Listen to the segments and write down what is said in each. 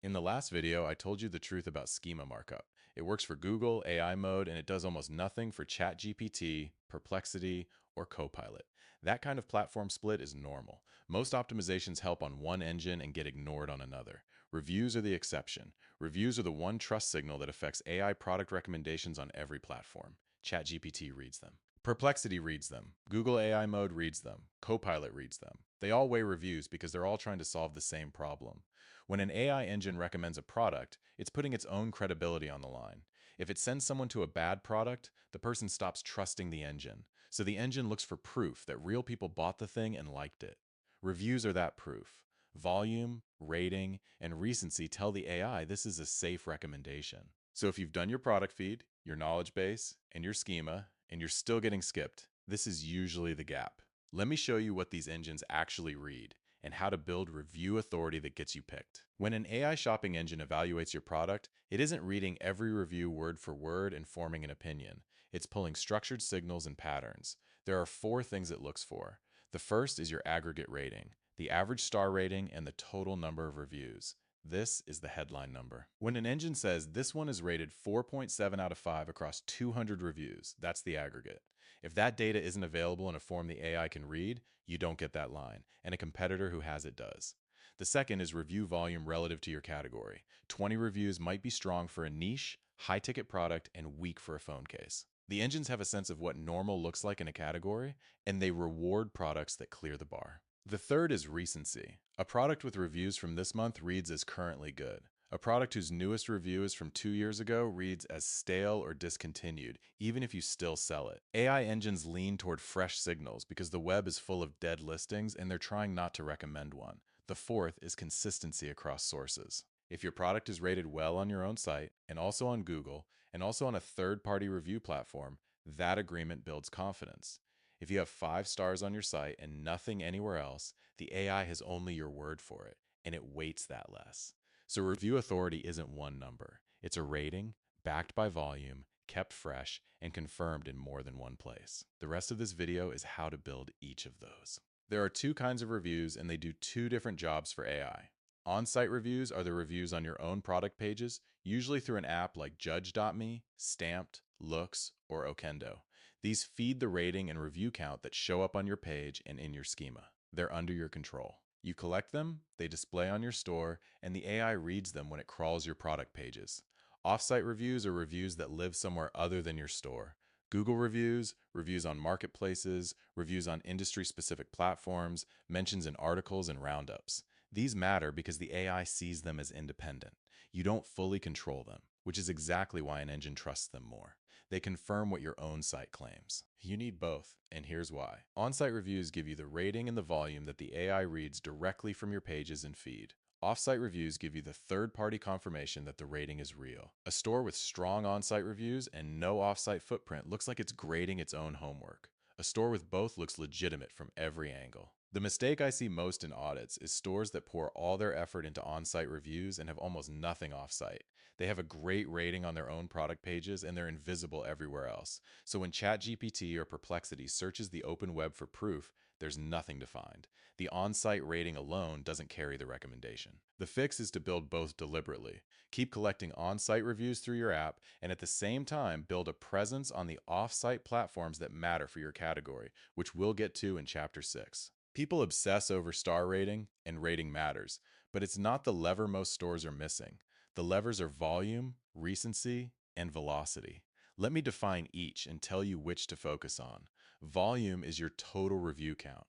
In the last video, I told you the truth about schema markup. It works for Google, AI mode, and it does almost nothing for ChatGPT, Perplexity, or Copilot. That kind of platform split is normal. Most optimizations help on one engine and get ignored on another. Reviews are the exception. Reviews are the one trust signal that affects AI product recommendations on every platform. ChatGPT reads them. Perplexity reads them. Google AI mode reads them. Copilot reads them. They all weigh reviews because they're all trying to solve the same problem. When an AI engine recommends a product, it's putting its own credibility on the line. If it sends someone to a bad product, the person stops trusting the engine. So the engine looks for proof that real people bought the thing and liked it. Reviews are that proof. Volume, rating, and recency tell the AI this is a safe recommendation. So if you've done your product feed, your knowledge base, and your schema, and you're still getting skipped, this is usually the gap. Let me show you what these engines actually read and how to build review authority that gets you picked. When an AI shopping engine evaluates your product, it isn't reading every review word for word and forming an opinion. It's pulling structured signals and patterns. There are 4 things it looks for. The first is your aggregate rating, the average star rating, and the total number of reviews. This is the headline number. When an engine says this one is rated 4.7 out of 5 across 200 reviews, that's the aggregate. If that data isn't available in a form the AI can read, you don't get that line, and a competitor who has it does. The second is review volume relative to your category. 20 reviews might be strong for a niche, high-ticket product, and weak for a phone case. The engines have a sense of what normal looks like in a category, and they reward products that clear the bar. The third is recency. A product with reviews from this month reads as currently good. A product whose newest review is from 2 years ago reads as stale or discontinued, even if you still sell it. AI engines lean toward fresh signals because the web is full of dead listings and they're trying not to recommend one. The fourth is consistency across sources. If your product is rated well on your own site, and also on Google, and also on a third-party review platform, that agreement builds confidence. If you have 5 stars on your site and nothing anywhere else, the AI has only your word for it, and it weights that less. So review authority isn't one number. It's a rating, backed by volume, kept fresh, and confirmed in more than one place. The rest of this video is how to build each of those. There are 2 kinds of reviews, and they do 2 different jobs for AI. On-site reviews are the reviews on your own product pages, usually through an app like Judge.me, Stamped, Looks, or Okendo. These feed the rating and review count that show up on your page and in your schema. They're under your control. You collect them, they display on your store, and the AI reads them when it crawls your product pages. Off-site reviews are reviews that live somewhere other than your store. Google reviews, reviews on marketplaces, reviews on industry-specific platforms, mentions in articles and roundups. These matter because the AI sees them as independent. You don't fully control them, which is exactly why an engine trusts them more. They confirm what your own site claims. You need both, and here's why. On-site reviews give you the rating and the volume that the AI reads directly from your pages and feed. Off-site reviews give you the third-party confirmation that the rating is real. A store with strong on-site reviews and no off-site footprint looks like it's grading its own homework. A store with both looks legitimate from every angle. The mistake I see most in audits is stores that pour all their effort into on-site reviews and have almost nothing off-site. They have a great rating on their own product pages and they're invisible everywhere else. So when ChatGPT or Perplexity searches the open web for proof, there's nothing to find. The on-site rating alone doesn't carry the recommendation. The fix is to build both deliberately. Keep collecting on-site reviews through your app, and at the same time, build a presence on the off-site platforms that matter for your category, which we'll get to in Chapter 6. People obsess over star rating, and rating matters, but it's not the lever most stores are missing. The levers are volume, recency, and velocity. Let me define each and tell you which to focus on. Volume is your total review count.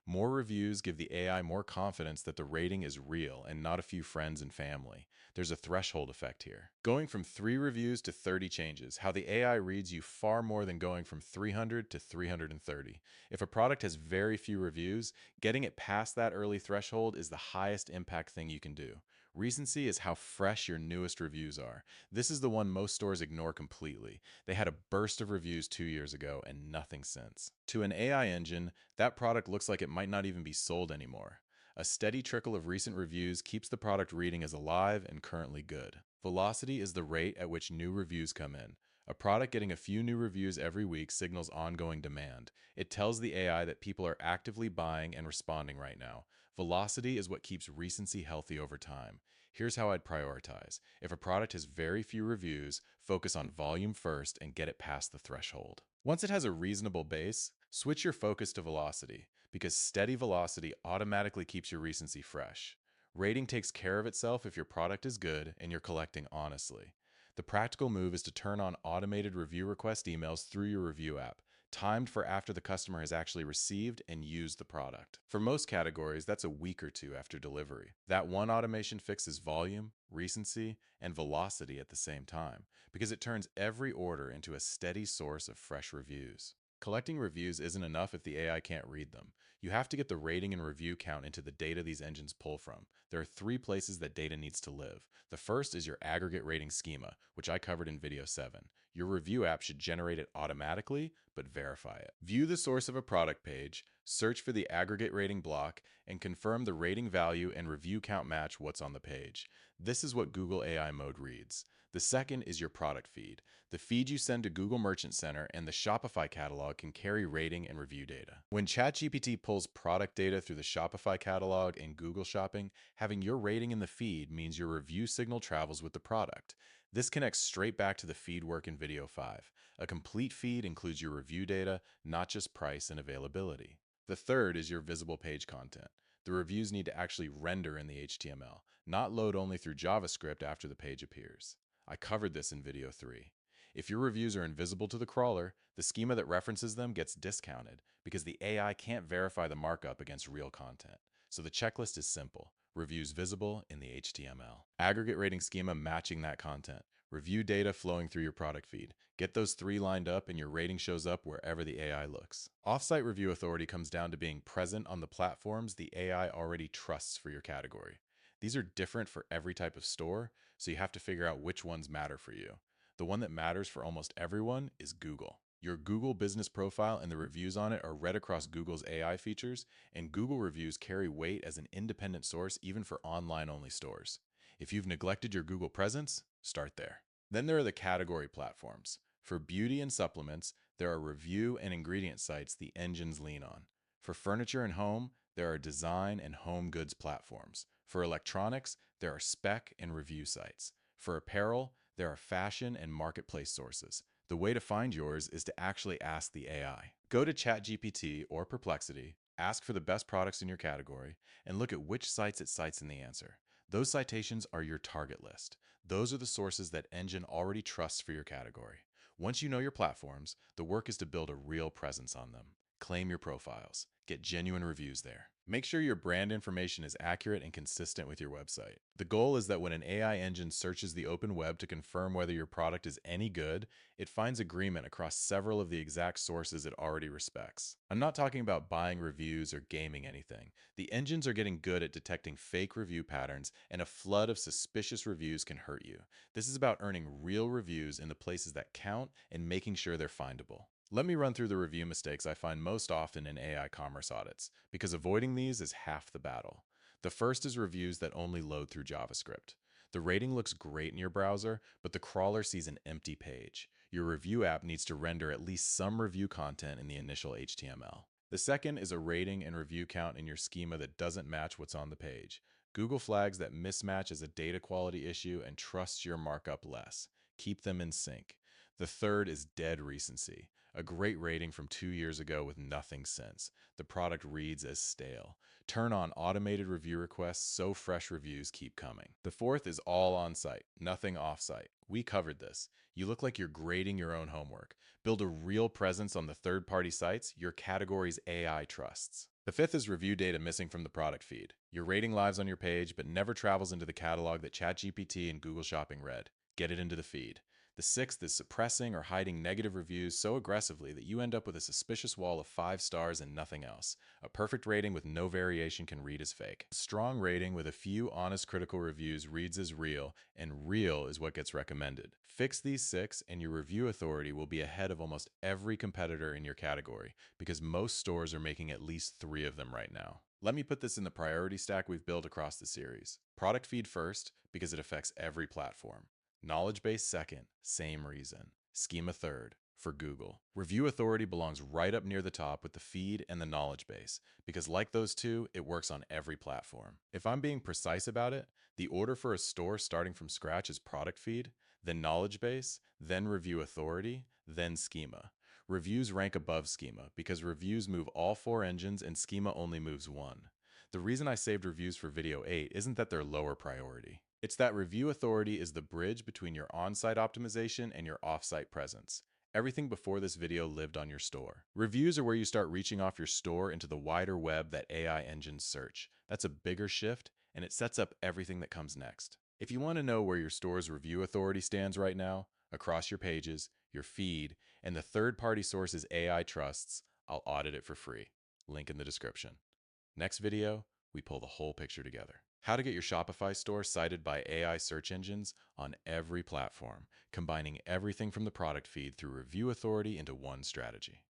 More reviews give the AI more confidence that the rating is real and not a few friends and family. There's a threshold effect here. Going from 3 reviews to 30 changes how the AI reads you far more than going from 300 to 330. If a product has very few reviews, getting it past that early threshold is the highest impact thing you can do. Recency is how fresh your newest reviews are. This is the one most stores ignore completely. They had a burst of reviews 2 years ago and nothing since. To an AI engine, that product looks like it might not even be sold anymore. A steady trickle of recent reviews keeps the product reading as alive and currently good. Velocity is the rate at which new reviews come in. A product getting a few new reviews every week signals ongoing demand. It tells the AI that people are actively buying and responding right now. Velocity is what keeps recency healthy over time. Here's how I'd prioritize. If a product has very few reviews, focus on volume first and get it past the threshold. Once it has a reasonable base, switch your focus to velocity, because steady velocity automatically keeps your recency fresh. Rating takes care of itself if your product is good and you're collecting honestly. The practical move is to turn on automated review request emails through your review app, timed for after the customer has actually received and used the product. For most categories, that's a week or two after delivery. That one automation fixes volume, recency, and velocity at the same time, because it turns every order into a steady source of fresh reviews. Collecting reviews isn't enough if the AI can't read them. You have to get the rating and review count into the data these engines pull from. There are three places that data needs to live. The first is your aggregate rating schema, which I covered in video 7. Your review app should generate it automatically, but verify it. View the source of a product page, search for the aggregate rating block, and confirm the rating value and review count match what's on the page. This is what Google AI Mode reads. The second is your product feed. The feed you send to Google Merchant Center and the Shopify catalog can carry rating and review data. When ChatGPT pulls product data through the Shopify catalog and Google Shopping, having your rating in the feed means your review signal travels with the product. This connects straight back to the feed work in video 5. A complete feed includes your review data, not just price and availability. The third is your visible page content. The reviews need to actually render in the HTML, not load only through JavaScript after the page appears. I covered this in video 3. If your reviews are invisible to the crawler, the schema that references them gets discounted because the AI can't verify the markup against real content. So the checklist is simple. Reviews visible in the HTML. Aggregate rating schema matching that content. Review data flowing through your product feed. Get those three lined up and your rating shows up wherever the AI looks. Offsite review authority comes down to being present on the platforms the AI already trusts for your category. These are different for every type of store, so you have to figure out which ones matter for you. The one that matters for almost everyone is Google. Your Google business profile and the reviews on it are read across Google's AI features, and Google reviews carry weight as an independent source even for online-only stores. If you've neglected your Google presence, start there. Then there are the category platforms. For beauty and supplements, there are review and ingredient sites the engines lean on. For furniture and home, there are design and home goods platforms. For electronics, there are spec and review sites. For apparel, there are fashion and marketplace sources. The way to find yours is to actually ask the AI. Go to ChatGPT or Perplexity, ask for the best products in your category, and look at which sites it cites in the answer. Those citations are your target list. Those are the sources that engine already trusts for your category. Once you know your platforms, the work is to build a real presence on them. Claim your profiles. Get genuine reviews there. Make sure your brand information is accurate and consistent with your website. The goal is that when an AI engine searches the open web to confirm whether your product is any good, it finds agreement across several of the exact sources it already respects. I'm not talking about buying reviews or gaming anything. The engines are getting good at detecting fake review patterns, and a flood of suspicious reviews can hurt you. This is about earning real reviews in the places that count and making sure they're findable. Let me run through the review mistakes I find most often in AI commerce audits, because avoiding these is half the battle. The first is reviews that only load through JavaScript. The rating looks great in your browser, but the crawler sees an empty page. Your review app needs to render at least some review content in the initial HTML. The second is a rating and review count in your schema that doesn't match what's on the page. Google flags that mismatch as a data quality issue and trusts your markup less. Keep them in sync. The third is dead recency. A great rating from 2 years ago with nothing since. The product reads as stale. Turn on automated review requests so fresh reviews keep coming. The fourth is all on site, nothing off site. We covered this. You look like you're grading your own homework. Build a real presence on the third-party sites your category's AI trusts. The fifth is review data missing from the product feed. Your rating lives on your page but never travels into the catalog that ChatGPT and Google Shopping read. Get it into the feed. The sixth is suppressing or hiding negative reviews so aggressively that you end up with a suspicious wall of 5 stars and nothing else. A perfect rating with no variation can read as fake. A strong rating with a few honest critical reviews reads as real, and real is what gets recommended. Fix these 6 and your review authority will be ahead of almost every competitor in your category, because most stores are making at least 3 of them right now. Let me put this in the priority stack we've built across the series. Product feed first, because it affects every platform. Knowledge base second, same reason. Schema third. for Google. Review authority belongs right up near the top with the feed and the knowledge base, because like those two, it works on every platform. If I'm being precise about it, the order for a store starting from scratch is product feed, then knowledge base, then review authority, then schema. Reviews rank above schema because reviews move all four engines and schema only moves one. The reason I saved reviews for video 8 isn't that they're lower priority. It's that review authority is the bridge between your on-site optimization and your off-site presence. Everything before this video lived on your store. Reviews are where you start reaching off your store into the wider web that AI engines search. That's a bigger shift, and it sets up everything that comes next. If you want to know where your store's review authority stands right now, across your pages, your feed, and the third-party sources AI trusts, I'll audit it for free. Link in the description. Next video, we pull the whole picture together. How to get your Shopify store cited by AI search engines on every platform, combining everything from the product feed through review authority into one strategy.